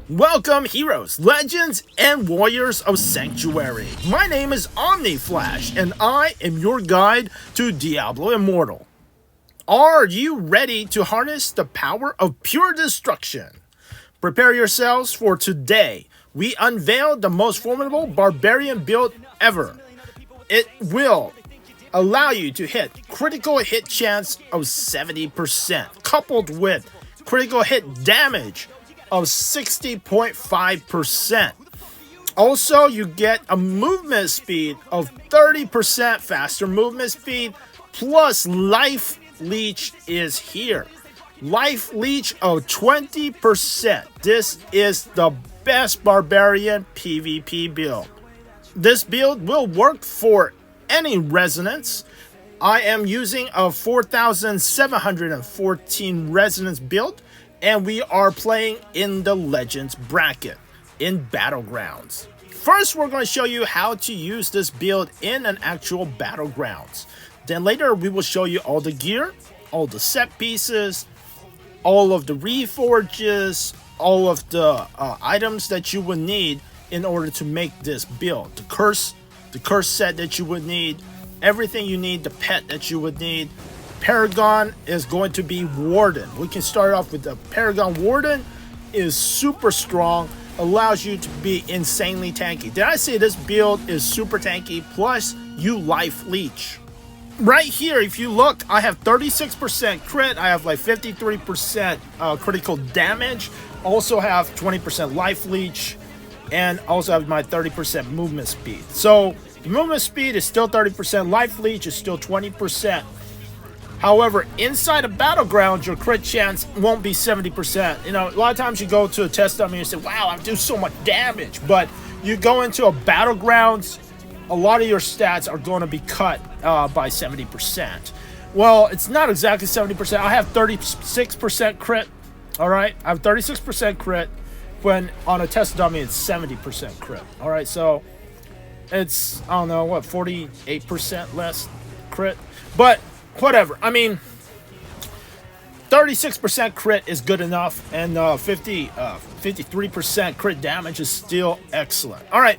Welcome, heroes, legends, and warriors of Sanctuary. My name is Omni, and I am your guide to Diablo Immortal. Are you ready to harness the power of pure destruction? Prepare yourselves, for today we unveil the most formidable barbarian build ever. It will allow you to hit critical hit chance of 70%, coupled with critical hit damage of 60.5%. Also, you get a movement speed of 30% faster movement speed, plus Life Leech is here. Life Leech of 20%. This is the best barbarian PvP build. This build will work for any resonance. I am using a 4714 resonance build, and we are playing in the Legends bracket in Battlegrounds. First, we're going to show you how to use this build in an actual Battlegrounds. Then later, we will show you all the gear, all the set pieces, all of the reforges, all of the items that you would need in order to make this build. The curse set that you would need, everything you need, the pet that you would need. Paragon is going to be Warden. We can start off with the Paragon Warden. Is super strong, allows you to be insanely tanky. Did I say this build is super tanky? Plus, you Life Leech. Right here, if you look, I have 36% crit. I have like 53% critical damage. Also have 20% Life Leech, and also have my 30% movement speed. So the movement speed is still 30%. Life Leech is still 20%. However, inside a Battleground, your crit chance won't be 70%. You know, a lot of times you go to a test dummy and you say, wow, I do so much damage. But you go into a Battlegrounds, a lot of your stats are going to be cut by 70%. Well, it's not exactly 70%. I have 36% crit. All right, I have 36% crit. When on a test dummy, it's 70% crit. All right, so it's, I don't know, what, 48% less crit? But whatever. I mean, 36% crit is good enough, and 53% crit damage is still excellent. All right.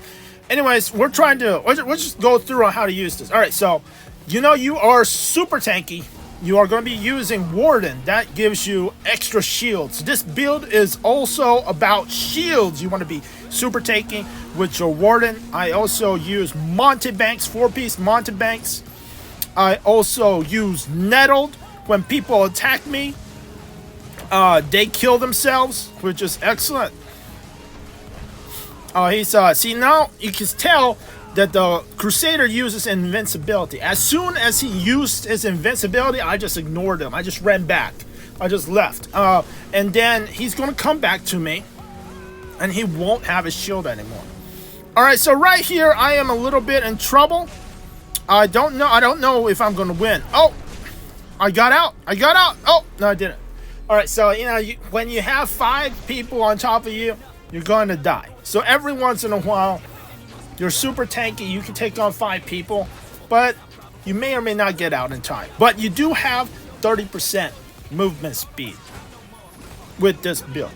Anyways, we'll just go through on how to use this. All right. So, you know, you are super tanky. You are going to be using Warden. That gives you extra shields. This build is also about shields. You want to be super tanky with your Warden. I also use Mountebanks, 4-piece Mountebanks. I also use Nettled. When people attack me, they kill themselves, which is excellent. See, now you can tell that the Crusader uses invincibility. As soon as he used his invincibility, I just ignored him. I just ran back. I just left. And then he's going to come back to me, and he won't have his shield anymore. All right, so right here, I am a little bit in trouble. I don't know if I'm going to win. Oh, I got out. Oh, no, I didn't. All right, so, you know, when you have 5 people on top of you, you're going to die. So every once in a while, you're super tanky. You can take on 5 people, but you may or may not get out in time. But you do have 30% movement speed with this build.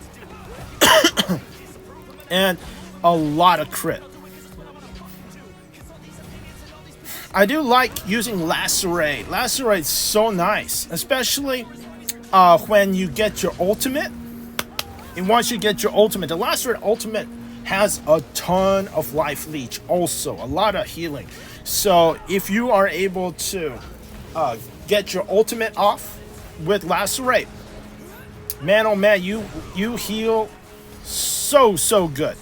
And a lot of crit. I do like using Lacerate. Lacerate's so nice, especially when you get your ultimate. And once you get your ultimate, the Lacerate ultimate has a ton of Life Leech, also a lot of healing. So if you are able to get your ultimate off with Lacerate, man, oh man, you heal so good.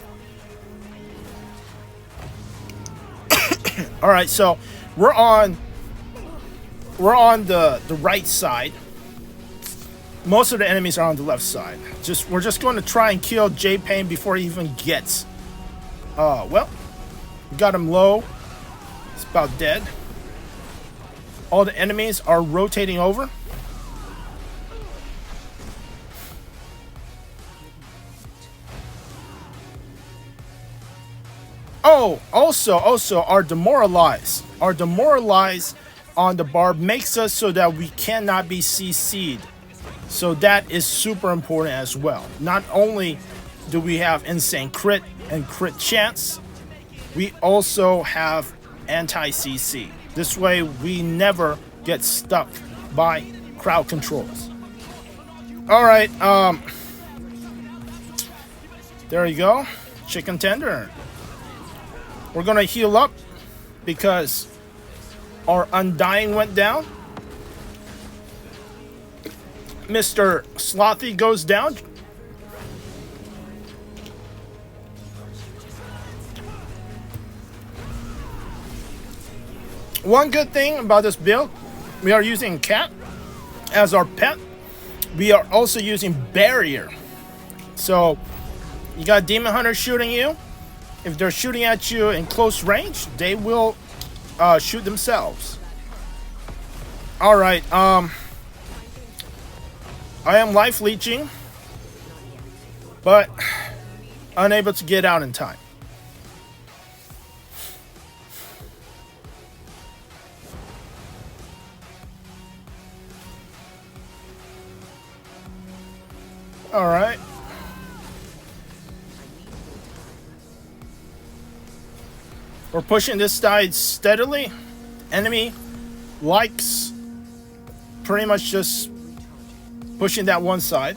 All right, so we're on the right side. Most of the enemies are on the left side. We're just going to try and kill J-Pain before he even gets. Well, we got him low. It's about dead. All the enemies are rotating over. Oh, also, our demoralize. Our demoralize on the barb makes us so that we cannot be CC'd. So that is super important as well. Not only do we have insane crit and crit chance. We also have anti-CC. This way we never get stuck by crowd controls. Alright, there you go. Chicken tender. We're gonna heal up because our Undying went down. Mr. Slothy goes down. One good thing about this build, we are using Cat as our pet. We are also using Barrier. So you got Demon Hunter shooting you. If they're shooting at you in close range, they will shoot themselves. Alright, I am life leeching, but unable to get out in time. Alright. We're pushing this side steadily. Enemy likes pretty much just pushing that one side.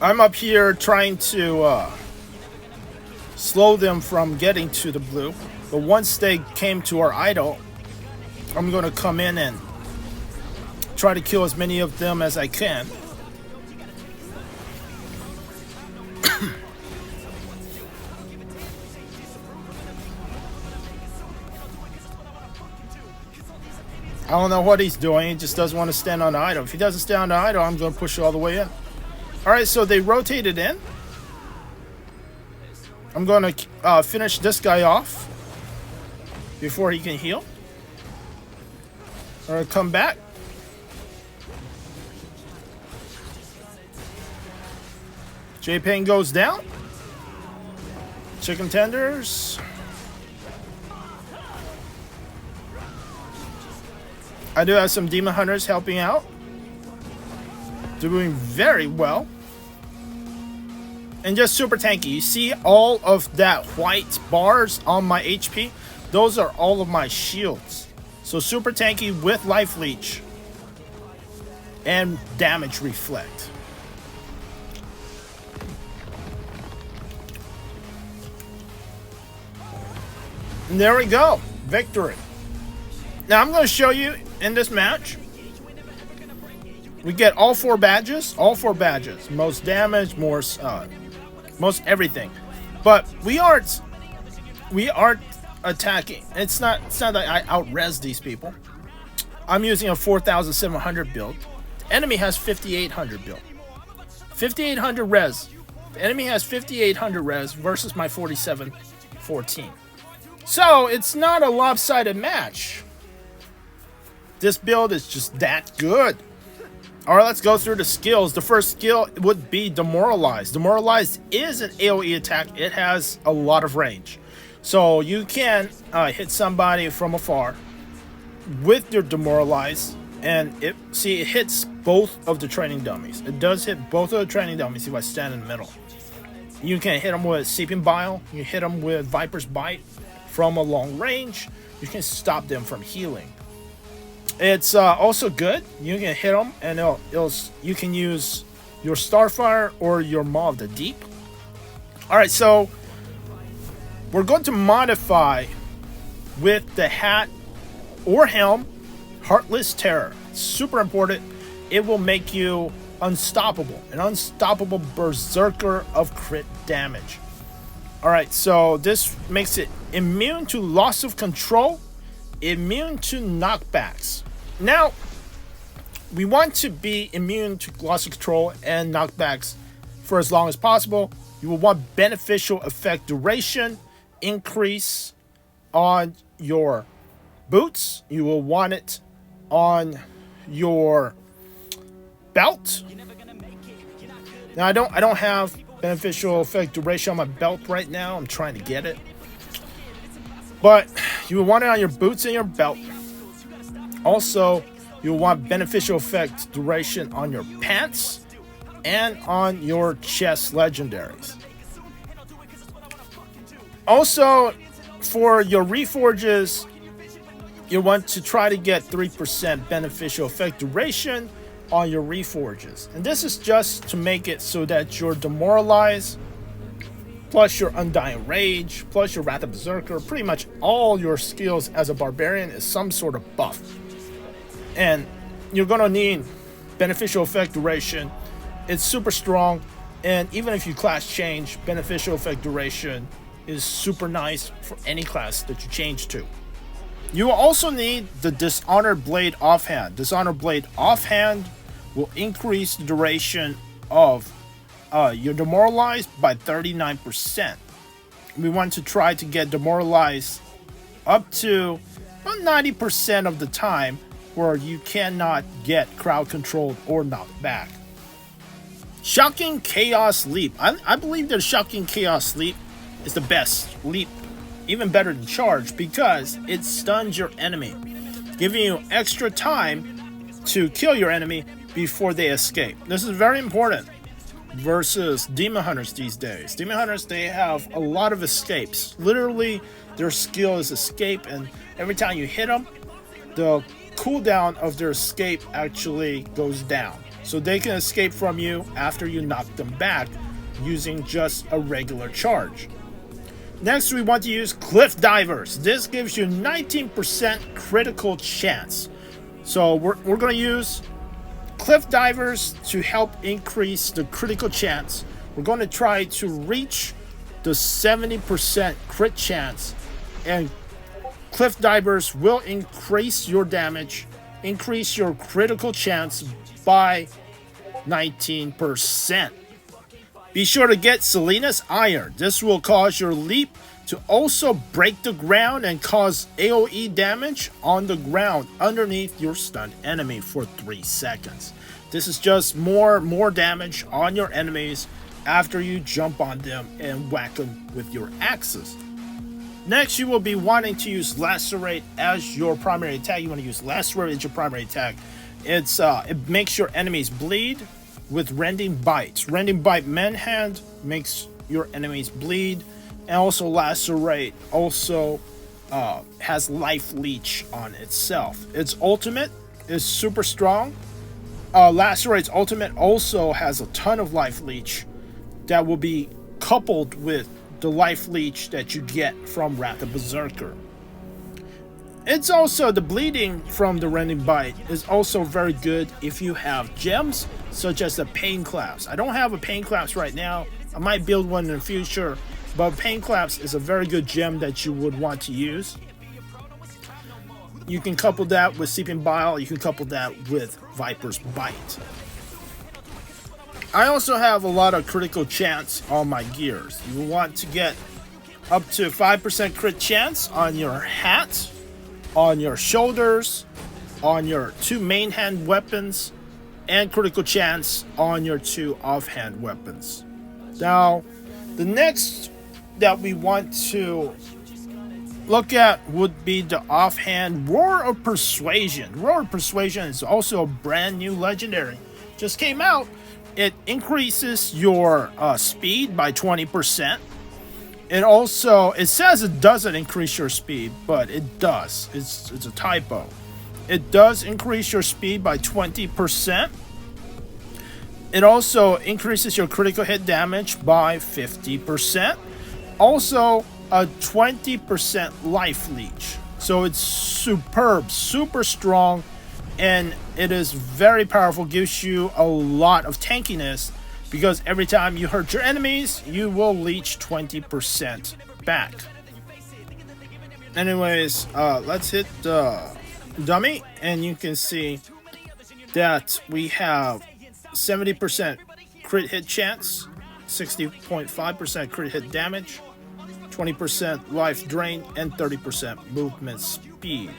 I'm up here trying to slow them from getting to the blue. But once they came to our idol, I'm going to come in and try to kill as many of them as I can. I don't know what he's doing. He just doesn't want to stand on the idol. If he doesn't stand on the idol, I'm going to push it all the way in. Alright, so they rotated in. I'm going to finish this guy off before he can heal. Or come back. J-Pain goes down. Chicken tenders. I do have some Demon Hunters helping out. Doing very well. And just super tanky. You see all of that white bars on my HP? Those are all of my shields. So super tanky with life leech. And damage reflect. And there we go. Victory. Now I'm going to show you in this match. We get all 4 badges. All 4 badges. Most damage, most everything. But we aren't attacking. It's not that I out-res these people. I'm using a 4,700 build. The enemy has 5,800 build. 5,800 res. The enemy has 5,800 res versus my 4,714. So it's not a lopsided match. This build is just that good. Alright, let's go through the skills. The first skill would be Demoralize. Demoralize is an AoE attack. It has a lot of range. So you can hit somebody from afar with your Demoralize. And it hits both of the training dummies. It does hit both of the training dummies if I stand in the middle. You can hit them with Seeping Bile. You hit them with Viper's Bite from a long range. You can stop them from healing. It's also good. You can hit them, and you can use your Starfire or your Maw of the Deep. All right, so we're going to modify with the hat or helm, Heartless Terror. Super important. It will make you unstoppable, an unstoppable berserker of crit damage. All right, so this makes it immune to loss of control, immune to knockbacks. Now, we want to be immune to loss of control and knockbacks for as long as possible. You will want beneficial effect duration increase on your boots. You will want it on your belt. Now, I don't have beneficial effect duration on my belt right now. I'm trying to get it. But you will want it on your boots and your belt. Also, you'll want beneficial effect duration on your pants and on your chest legendaries. Also, for your reforges, you want to try to get 3% beneficial effect duration on your reforges. And this is just to make it so that your demoralize, plus your undying rage, plus your wrath of berserker, pretty much all your skills as a barbarian is some sort of buff. And you're gonna need beneficial effect duration. It's super strong, and even if you class change, beneficial effect duration is super nice for any class that you change to. You will also need the Dishonored Blade Offhand. Dishonored Blade Offhand will increase the duration of your demoralized by 39%. We want to try to get demoralized up to about 90% of the time where you cannot get crowd controlled or knocked back. Shocking Chaos Leap. I believe that Shocking Chaos Leap is the best leap, even better than charge, because it stuns your enemy, giving you extra time to kill your enemy before they escape. This is very important versus demon hunters these days. Demon hunters, they have a lot of escapes. Literally, their skill is escape, and every time you hit them, the cooldown of their escape actually goes down. So they can escape from you after you knock them back using just a regular charge. Next, we want to use Cliff Divers. This gives you 19% critical chance. So we're going to use Cliff Divers to help increase the critical chance. We're going to try to reach the 70% crit chance, and Cliff Divers will increase your damage, increase your critical chance by 19%. Be sure to get Selena's Iron. This will cause your leap to also break the ground and cause AoE damage on the ground underneath your stunned enemy for 3 seconds. This is just more damage on your enemies after you jump on them and whack them with your axes. Next, you will be wanting to use Lacerate as your primary attack. You want to use Lacerate as your primary attack. It makes your enemies bleed with Rending Bites. Rending Bite Manhand makes your enemies bleed, and also Lacerate also has Life Leech on itself. Its ultimate is super strong. Lacerate's ultimate also has a ton of Life Leech that will be coupled with the Life Leech that you get from Wrath of Berserker. It's also, the bleeding from the Rending Bite is also very good if you have gems such as the Pain Clasp. I don't have a Pain Clasp right now. I might build one in the future, but Pain Clasp is a very good gem that you would want to use. You can couple that with Seeping Bile. You can couple that with Viper's Bite. I also have a lot of critical chance on my gears. You will want to get up to 5% crit chance on your hat, on your shoulders, on your 2 main hand weapons, and critical chance on your 2 offhand weapons. Now, the next that we want to look at would be the offhand Roar of Persuasion. Roar of Persuasion is also a brand new legendary. Just came out. It increases your speed by 20%. It says it doesn't increase your speed, but it does. It's a typo. It does increase your speed by 20%. It also increases your critical hit damage by 50%. Also, a 20% life leech. So it's superb, super strong, and it is very powerful. Gives you a lot of tankiness, because every time you hurt your enemies, you will leech 20% back. Anyways, let's hit the dummy, and you can see that we have 70% crit hit chance, 60.5% crit hit damage, 20% life drain, and 30% movement speed.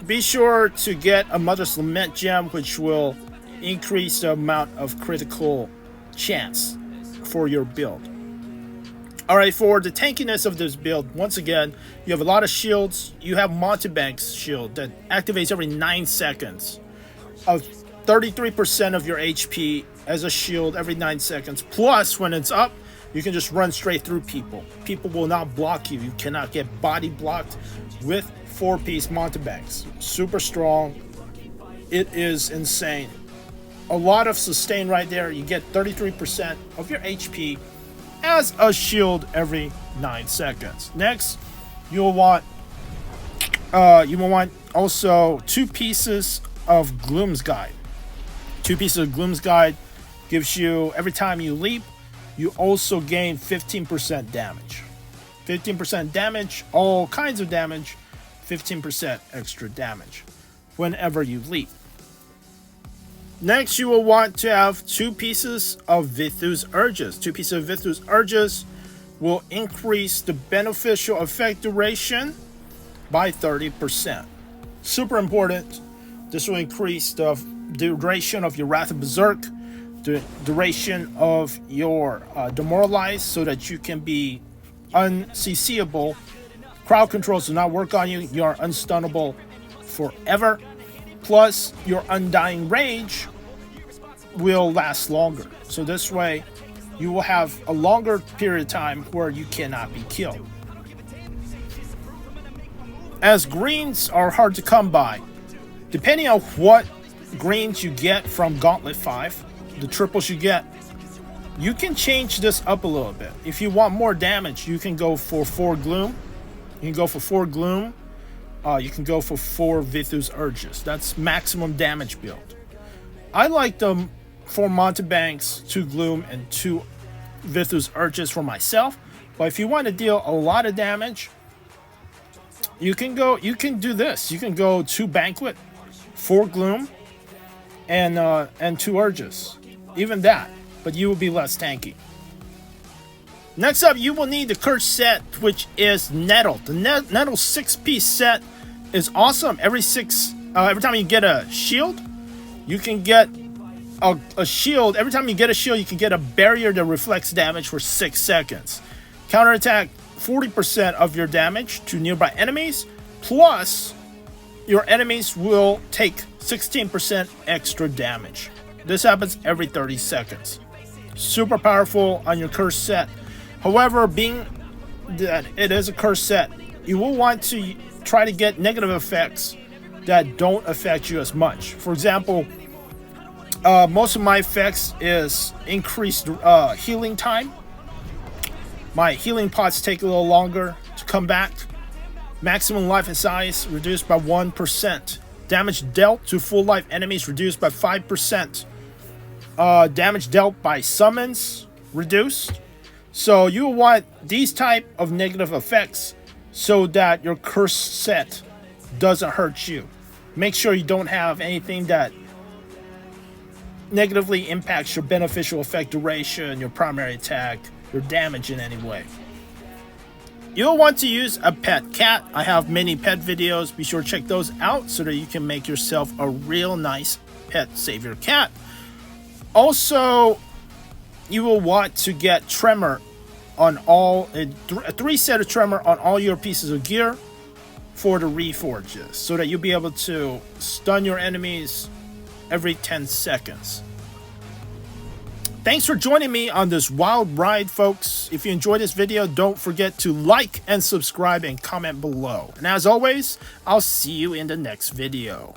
Be sure to get a Mother's Lament gem, which will increase the amount of critical chance for your build. All right, for the tankiness of this build, once again, you have a lot of shields. You have Mountebank's shield that activates every 9 seconds. Of 33% of your HP as a shield every 9 seconds. Plus, when it's up, you can just run straight through people. People will not block you. You cannot get body blocked with 4-piece Mountebanks. Super strong. It is insane. A lot of sustain right there. You get 33% of your HP as a shield every 9 seconds. Next, you'll want also 2 pieces of Gloom's Guide. 2 pieces of Gloom's Guide gives you, every time you leap, you also gain 15% damage. 15% damage, all kinds of damage, 15% extra damage whenever you leap. Next, you will want to have 2 pieces of Vithu's Urges. 2 pieces of Vithu's Urges will increase the beneficial effect duration by 30%. Super important. This will increase the duration of your Wrath of Berserk, the duration of your Demoralize, so that you can be unCCable. Crowd controls do not work on you. You are unstunnable forever. Plus, your Undying Rage will last longer. So this way, you will have a longer period of time where you cannot be killed. As greens are hard to come by, depending on what greens you get from Gauntlet 5, the triples you get, you can change this up a little bit. If you want more damage, you can go for 4 Gloom. You can go for 4 Gloom. You can go for 4 Vithu's Urges. That's maximum damage build. I like the 4 Mountebanks, 2 Gloom, and 2 Vithu's Urges for myself. But if you want to deal a lot of damage, you can do this. You can go 2 Banquet, 4 Gloom, and 2 Urges. Even that, but you will be less tanky. Next up, you will need the Curse set, which is Nettle. The Nettle 6-piece set is awesome. Every time you get a shield, you can get a shield. Every time you get a shield, you can get a barrier that reflects damage for 6 seconds. Counterattack 40% of your damage to nearby enemies, plus your enemies will take 16% extra damage. This happens every 30 seconds. Super powerful on your curse set. However, being that it is a curse set, you will want to try to get negative effects that don't affect you as much. For example, most of my effects is increased healing time. My healing pots take a little longer to come back. Maximum life and size reduced by 1%. Damage dealt to full life enemies reduced by 5%. Damage dealt by summons reduced. So you will want these type of negative effects so that your curse set doesn't hurt you. Make sure you don't have anything that negatively impacts your beneficial effect duration, your primary attack, your damage in any way. You'll want to use a pet cat. I have many pet videos. Be sure to check those out so that you can make yourself a real nice pet savior cat. Also, you will want to get Tremor on all, a 3 set of Tremor on all your pieces of gear for the reforges, so that you'll be able to stun your enemies every 10 seconds. Thanks for joining me on this wild ride, folks. If you enjoyed this video, don't forget to like and subscribe and comment below. And as always, I'll see you in the next video.